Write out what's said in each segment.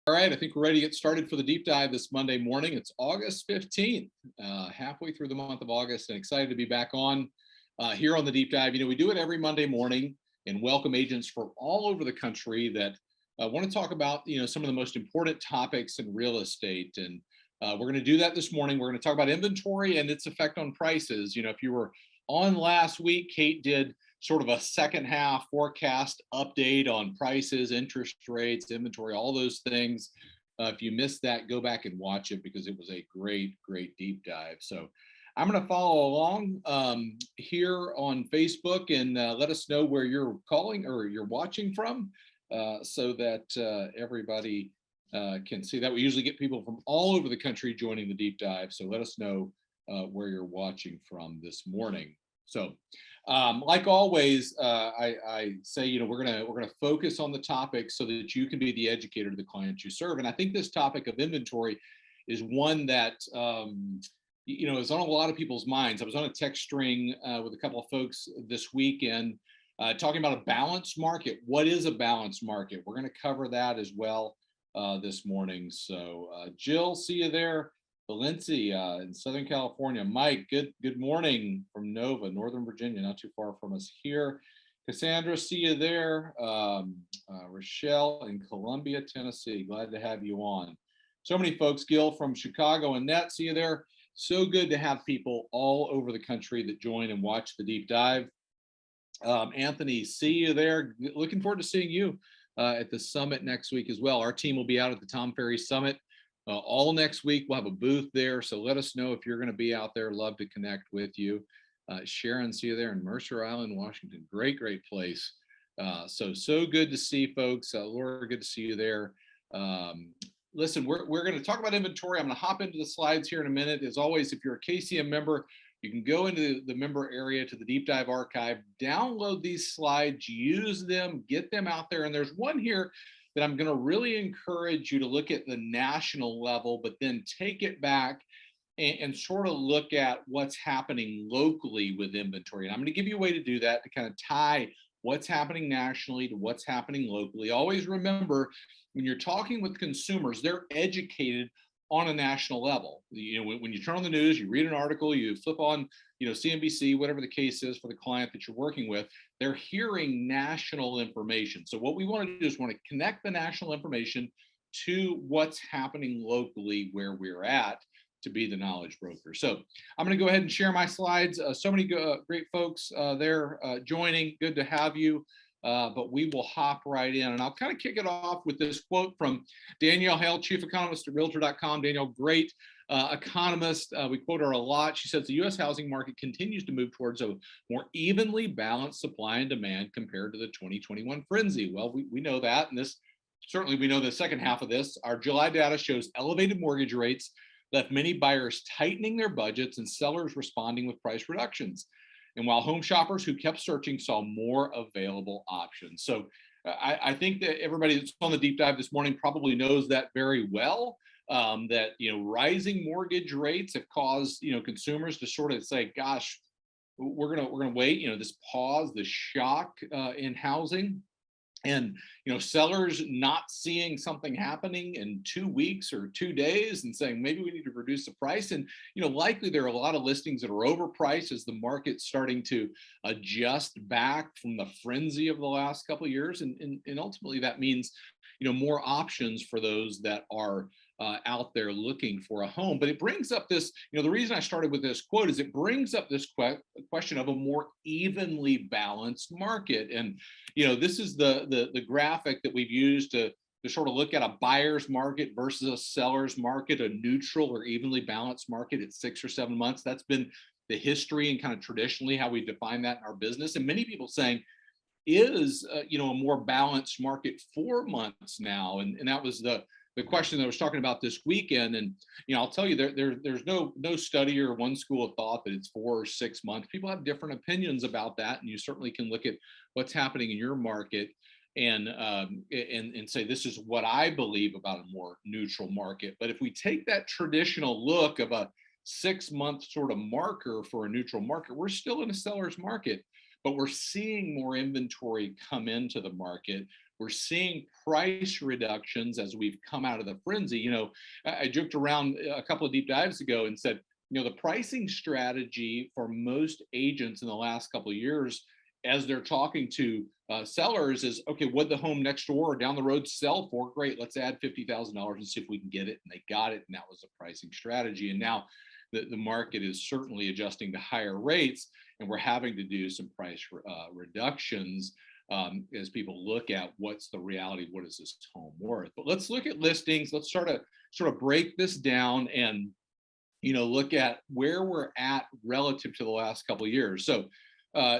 All right, I think we're ready to get started for the deep dive this Monday morning. It's August 15th, halfway through the month of August, and excited to be back on here on the deep dive. We do it every Monday morning and welcome agents from all over the country that want to talk about, some of the most important topics in real estate. And we're going to do that this morning. We're going to talk about inventory and its effect on prices. If you were on last week, Kate did sort of a second half forecast update on prices, interest rates, inventory, all those things. If you missed that, go back and watch it because it was a great deep dive. So I'm going to follow along here on Facebook and let us know where you're calling or you're watching from so that everybody can see that. We usually get people from all over the country joining the deep dive. So let us know where you're watching from this morning. So like always, I say, we're gonna focus on the topic so that you can be the educator to the clients you serve. And I think this topic of inventory is one that is on a lot of people's minds. I was on a text string with a couple of folks this weekend talking about a balanced market. What is a balanced market? We're going to cover that as well this morning. So Jill, see you there. Valencia in Southern California. Mike, good morning from Nova, Northern Virginia, not too far from us here. Cassandra, see you there. Rochelle in Columbia, Tennessee, glad to have you on. So many folks. Gil from Chicago, and Annette, see you there. So good to have people all over the country that join and watch the deep dive. Anthony, see you there. Looking forward to seeing you at the summit next week as well. Our team will be out at the Tom Ferry Summit all next week. We'll have a booth there, so let us know if you're going to be out there. Love to connect with you. Sharon, see you there in Mercer Island, Washington. Great place. So good to see folks. Laura, good to see you there. Listen, we're going to talk about inventory. I'm going to hop into the slides here in a minute. As always, if you're a KCM member, you can go into the member area to the deep dive archive, download these slides, use them, get them out there. And there's one here that I'm going to really encourage you to look at the national level, but then take it back and sort of look at what's happening locally with inventory. And I'm going to give you a way to do that, to kind of tie what's happening nationally to what's happening locally. Always remember, when you're talking with consumers, they're educated on a national level. When you turn on the news, you read an article, you flip on, CNBC, whatever the case is for the client that you're working with, they're hearing national information. So what we want to do is want to connect the national information to what's happening locally where we're at to be the knowledge broker. So I'm going to go ahead and share my slides. So many great folks there joining. Good to have you. But we will hop right in, and I'll kind of kick it off with this quote from Danielle Hale, chief economist at Realtor.com. Danielle, great economist. We quote her a lot. She says the U.S. housing market continues to move towards a more evenly balanced supply and demand compared to the 2021 frenzy. Well, we know that, and this certainly we know the second half of this. Our July data shows elevated mortgage rates left many buyers tightening their budgets and sellers responding with price reductions. And while home shoppers who kept searching saw more available options. So I think that everybody that's on the deep dive this morning probably knows that very well, that, rising mortgage rates have caused, consumers to sort of say, gosh, we're going to wait, this pause, the shock in housing. And sellers not seeing something happening in 2 weeks or 2 days and saying maybe we need to reduce the price. And likely there are a lot of listings that are overpriced as the market's starting to adjust back from the frenzy of the last couple of years. And ultimately that means more options for those that are out there looking for a home. But it brings up this, the reason I started with this quote is it brings up this question of a more evenly balanced market. And, this is the graphic that we've used to sort of look at a buyer's market versus a seller's market, a neutral or evenly balanced market at 6 or 7 months. That's been the history and kind of traditionally how we define that in our business. And many people saying, is a more balanced market 4 months now? And that was the question that I was talking about this weekend. And I'll tell you, there's no study or one school of thought that it's 4 or 6 months. People have different opinions about that, and you certainly can look at what's happening in your market and say this is what I believe about a more neutral market. But if we take that traditional look of a 6-month sort of marker for a neutral market, we're still in a seller's market, but we're seeing more inventory come into the market. we're seeing price reductions as we've come out of the frenzy. I joked around a couple of deep dives ago and said, the pricing strategy for most agents in the last couple of years, as they're talking to sellers, is okay, what the home next door or down the road sell for? Great, let's add $50,000 and see if we can get it. And they got it, and that was a pricing strategy. And now the market is certainly adjusting to higher rates, and we're having to do some price reductions as people look at what's the reality, what is this home worth. But let's look at listings. Let's sort of break this down and look at where we're at relative to the last couple of years. So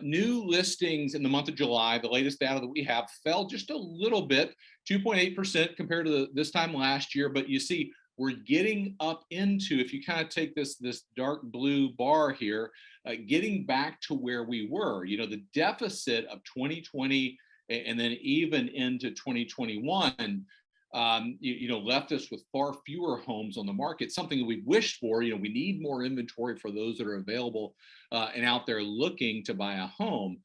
new listings in the month of July, the latest data that we have, fell just a little bit, 2.8% compared to this time last year. But you see, we're getting up into, if you kind of take this dark blue bar here, getting back to where we were. The deficit of 2020 and then even into 2021 left us with far fewer homes on the market, something that we've wished for. We need more inventory for those that are available and out there looking to buy a home.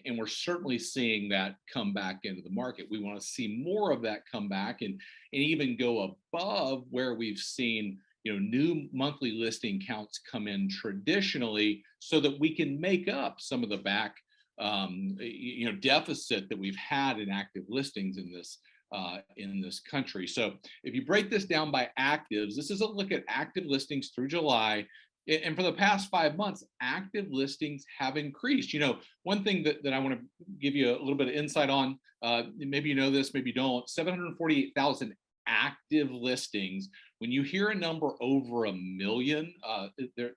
And we're certainly seeing that come back into the market. We want to see more of that come back and even go above where we've seen new monthly listing counts come in traditionally, so that we can make up some of the back deficit that we've had in active listings in this country. So if you break this down by actives, this is a look at active listings through July. And for the past 5 months, active listings have increased. One thing that I want to give you a little bit of insight on, maybe you know this, maybe you don't, 748,000 active listings. When you hear a number over a million,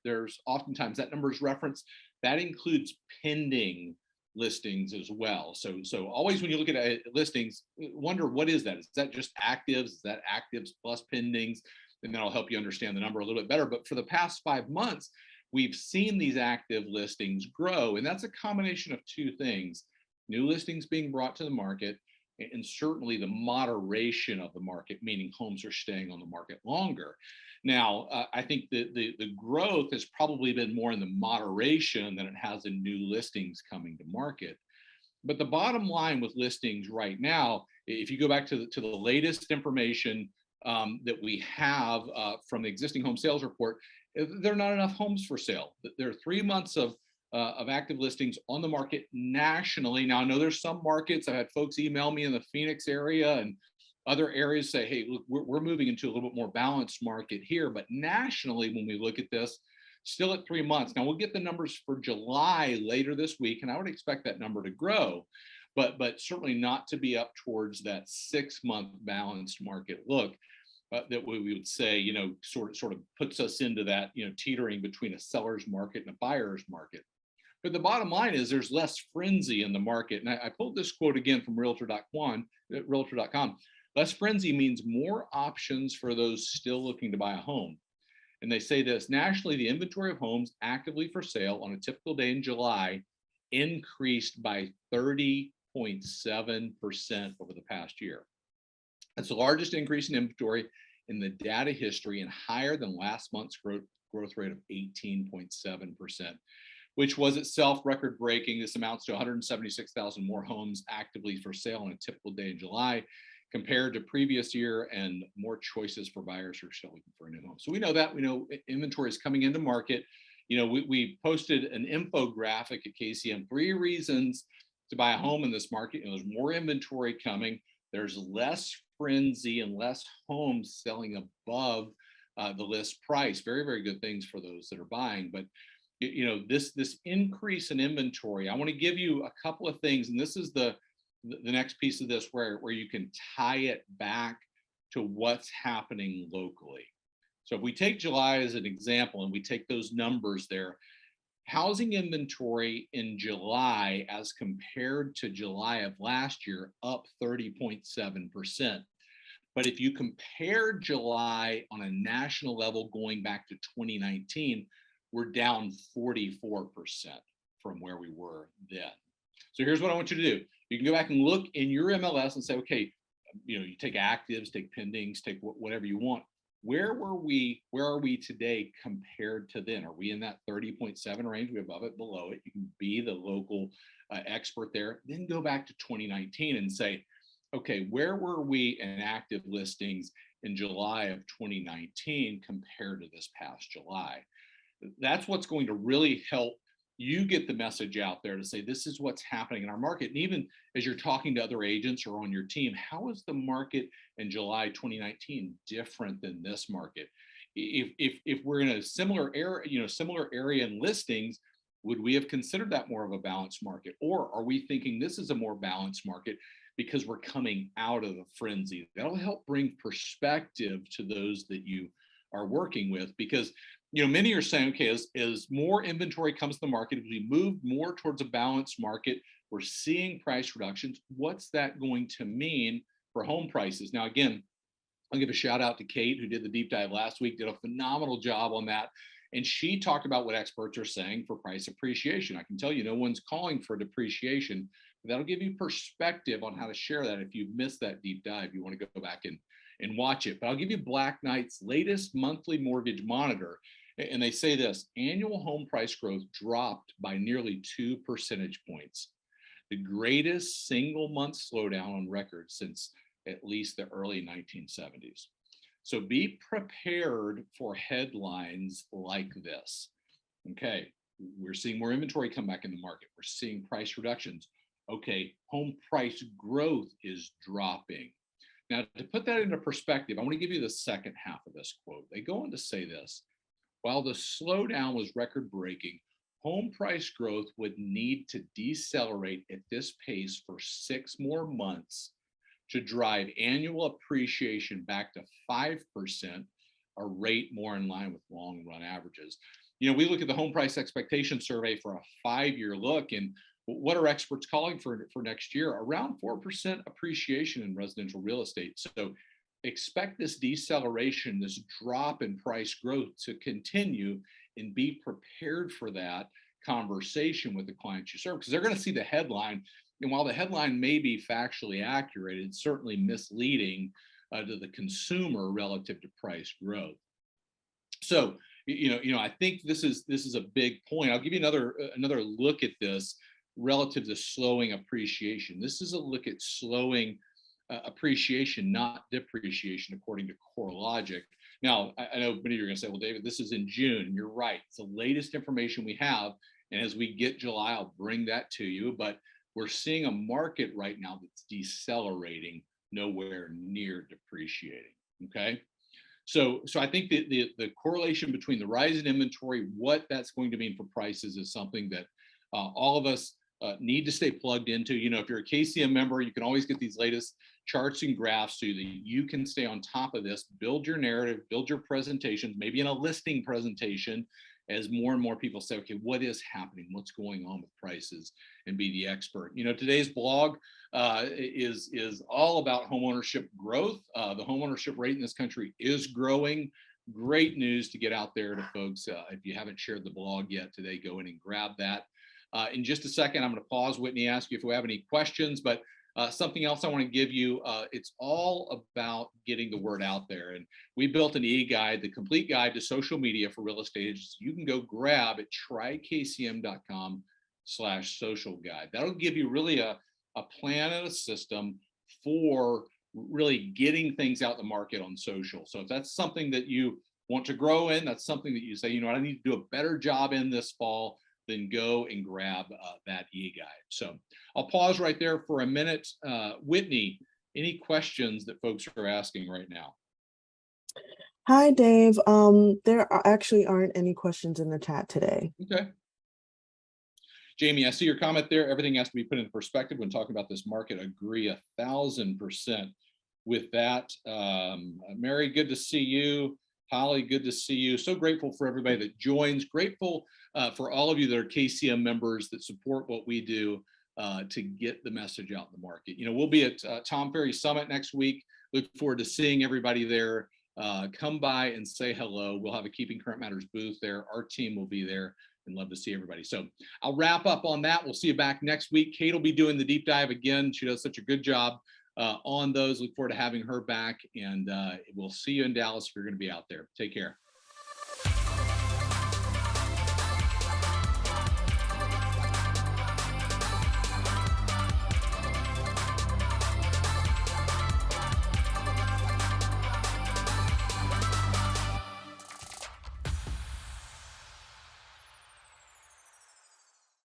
there's oftentimes that number is referenced. That includes pending listings as well. So always when you look at listings, wonder, what is that? Is that just actives? Is that actives plus pendings? And that'll help you understand the number a little bit better. But for the past 5 months, we've seen these active listings grow. And that's a combination of two things: new listings being brought to the market, and certainly the moderation of the market, meaning homes are staying on the market longer. Now, I think the growth has probably been more in the moderation than it has in new listings coming to market. But the bottom line with listings right now, if you go back to the latest information that we have from the existing home sales report, there are not enough homes for sale. There are 3 months of active listings on the market nationally. Now, I know there's some markets. I've had folks email me in the Phoenix area and other areas say, hey, look, we're moving into a little bit more balanced market here. But nationally, when we look at this, still at 3 months. Now, we'll get the numbers for July later this week, and I would expect that number to grow, but certainly not to be up towards that 6-month balanced market look. That we would say, sort of puts us into that, teetering between a seller's market and a buyer's market. But the bottom line is there's less frenzy in the market. And I pulled this quote again from Realtor.com. Less frenzy means more options for those still looking to buy a home. And they say this: nationally, the inventory of homes actively for sale on a typical day in July increased by 30.7% over the past year. That's the largest increase in inventory in the data history, and higher than last month's growth rate of 18.7%, which was itself record breaking. This amounts to 176,000 more homes actively for sale on a typical day in July compared to previous year, and more choices for buyers who are still looking for a new home. So we know inventory is coming into market. We posted an infographic at KCM, 3 reasons to buy a home in this market. There's more inventory coming. There's less frenzy and less homes selling above the list price. Very, very good things for those that are buying. But this increase in inventory, I want to give you a couple of things, and this is the next piece of this where you can tie it back to what's happening locally. So if we take July as an example and we take those numbers there, housing inventory in July as compared to July of last year, up 30.7%. But if you compare July on a national level going back to 2019, we're down 44% from where we were then. So here's what I want you to do. You can go back and look in your MLS and say, okay, you take actives, take pendings, take whatever you want. Where are we today compared to then? Are we in that 30.7 range? We above it, below it? You can be the local expert there. Then go back to 2019 and say, okay, where were we in active listings in July of 2019 compared to this past July? That's what's going to really help you get the message out there to say, this is what's happening in our market. And even as you're talking to other agents or on your team, how is the market in July 2019 different than this market? If we're in a similar area, similar area in listings, would we have considered that more of a balanced market? Or are we thinking this is a more balanced market because we're coming out of the frenzy? That'll help bring perspective to those that you are working with, because many are saying, okay, as more inventory comes to the market, as we move more towards a balanced market, we're seeing price reductions. What's that going to mean for home prices? Now, again, I'll give a shout out to Kate, who did the deep dive last week, did a phenomenal job on that. And she talked about what experts are saying for price appreciation. I can tell you no one's calling for depreciation, but that'll give you perspective on how to share that. If you've missed that deep dive, you want to go back and watch it. But I'll give you Black Knight's latest monthly mortgage monitor. And they say this: annual home price growth dropped by nearly 2 percentage points, the greatest single month slowdown on record since at least the early 1970s. So be prepared for headlines like this. Okay, we're seeing more inventory come back in the market. We're seeing price reductions. Okay, home price growth is dropping. Now, to put that into perspective, I want to give you the second half of this quote. They go on to say this: while the slowdown was record-breaking, home price growth would need to decelerate at this pace for 6 more months to drive annual appreciation back to 5%, a rate more in line with long-run averages. We look at the home price expectation survey for a 5-year look, and what are experts calling for next year? Around 4% appreciation in residential real estate. So expect this deceleration, this drop in price growth to continue, and be prepared for that conversation with the clients you serve, because they're going to see the headline. And while the headline may be factually accurate, it's certainly misleading to the consumer relative to price growth. So, I think this is a big point. I'll give you another look at this relative to slowing appreciation. This is a look at slowing appreciation, not depreciation, according to CoreLogic. Now, I know many of you are going to say, well, David, this is in June, and you're right. It's the latest information we have. And as we get July, I'll bring that to you. But we're seeing a market right now that's decelerating, nowhere near depreciating. Okay. So I think the correlation between the rise in inventory, what that's going to mean for prices, is something that all of us need to stay plugged into. If you're a KCM member, you can always get these latest charts and graphs so that you can stay on top of this, build your narrative, build your presentations, maybe in a listing presentation, as more and more people say, okay, what is happening? What's going on with prices? And be the expert. Today's blog is all about homeownership growth. The homeownership rate in this country is growing. Great news to get out there to folks. If you haven't shared the blog yet today, go in and grab that. In just a second, I'm going to pause, Whitney, ask you if we have any questions, but something else I want to give you, it's all about getting the word out there. And we built an e-guide, the complete guide to social media for real estate agents. You can go grab at trykcm.com/social guide. That'll give you really a plan and a system for really getting things out in the market on social. So if that's something that you want to grow in, that's something that you say, I need to do a better job in this fall, then go and grab that e-guide. So I'll pause right there for a minute. Whitney, any questions that folks are asking right now? Hi, Dave. Actually aren't any questions in the chat today. Okay. Jamie, I see your comment there. Everything has to be put into perspective when talking about this market. Agree 1,000% with that. Mary, good to see you. Holly, good to see you. So grateful for everybody that joins. Grateful for all of you that are KCM members that support what we do to get the message out in the market. We'll be at Tom Ferry Summit next week. Look forward to seeing everybody there. Come by and say hello. We'll have a Keeping Current Matters booth there. Our team will be there, and love to see everybody. So I'll wrap up on that. We'll see you back next week. Kate will be doing the deep dive again. She does such a good job on those. Look forward to having her back, and we'll see you in Dallas if you're going to be out there. Take care.